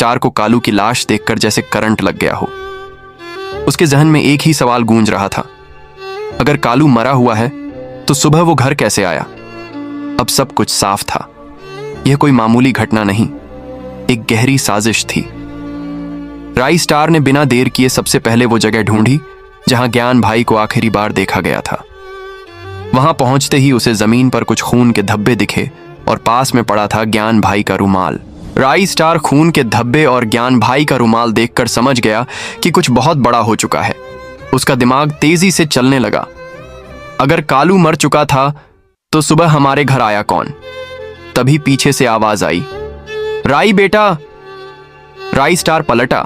Star को कालू की लाश देखकर जैसे करंट लग गया हो। उसके जहन में एक ही सवाल गूंज रहा था, अगर कालू मरा हुआ है तो सुबह वो घर कैसे आया? अब सब कुछ साफ था। यह कोई मामूली घटना नहीं, एक गहरी साजिश थी। राई स्टार ने बिना देर किए सबसे पहले वो जगह ढूंढी जहां ज्ञान भाई को आखिरी बार देखा गया था। वहां पहुंचते ही उसे जमीन पर कुछ खून के धब्बे दिखे और पास में पड़ा था ज्ञान भाई का रुमाल। राई स्टार खून के धब्बे और ज्ञान भाई का रुमाल देखकर समझ गया कि कुछ बहुत बड़ा हो चुका है। उसका दिमाग तेजी से चलने लगा। अगर कालू मर चुका था तो सुबह हमारे घर आया कौन? तभी पीछे से आवाज आई, राई बेटा। राई स्टार पलटा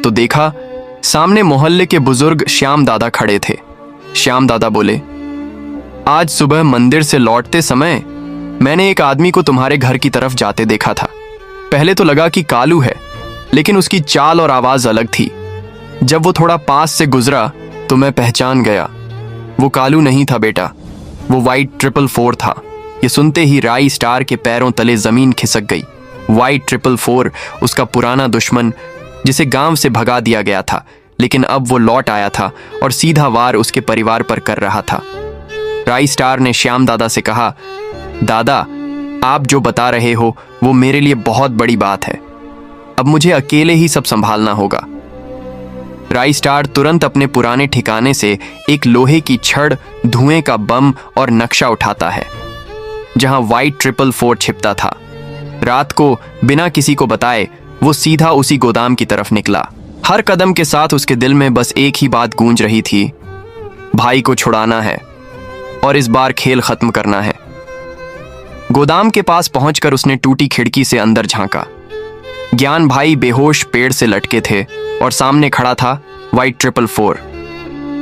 तो देखा सामने मोहल्ले के बुजुर्ग श्याम दादा खड़े थे। श्याम दादा बोले, आज सुबह मंदिर से लौटते समय मैंने एक आदमी को तुम्हारे घर की तरफ जाते देखा था। पहले तो लगा कि कालू है, लेकिन उसकी चाल और आवाज अलग थी। जब वो थोड़ा पास से गुजरा तो मैं पहचान गया। वो कालू नहीं था बेटा, वो वाइट 444 था। ये सुनते ही राई स्टार के पैरों तले जमीन खिसक गई। वाइट 444 उसका पुराना दुश्मन, जिसे गांव से भगा दिया गया था, लेकिन अब वो लौट आया था और सीधा वार उसके परिवार पर कर रहा था। राई स्टार ने श्याम दादा से कहा, दादा आप जो बता रहे हो वो मेरे लिए बहुत बड़ी बात है। अब मुझे अकेले ही सब संभालना होगा। राई स्टार तुरंत अपने पुराने ठिकाने से एक लोहे की छड़, धुएं का बम और नक्शा उठाता है जहां वाइट 444 छिपता था। रात को बिना किसी को बताए वो सीधा उसी गोदाम की तरफ निकला। हर कदम के साथ उसके दिल में बस एक ही बात गूंज रही थी, भाई को छुड़ाना है और इस बार खेल खत्म करना है। गोदाम के पास पहुंचकर उसने टूटी खिड़की से अंदर झांका। ज्ञान भाई बेहोश पेड़ से लटके थे और सामने खड़ा था वाइट 444।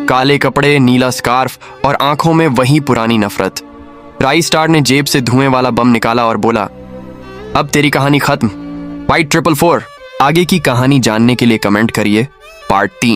काले कपड़े, नीला स्कार्फ और आंखों में वही पुरानी नफरत। राई स्टार ने जेब से धुएं वाला बम निकाला और बोला, अब तेरी कहानी खत्म वाइट 444। आगे की कहानी जानने के लिए कमेंट करिए पार्ट 3।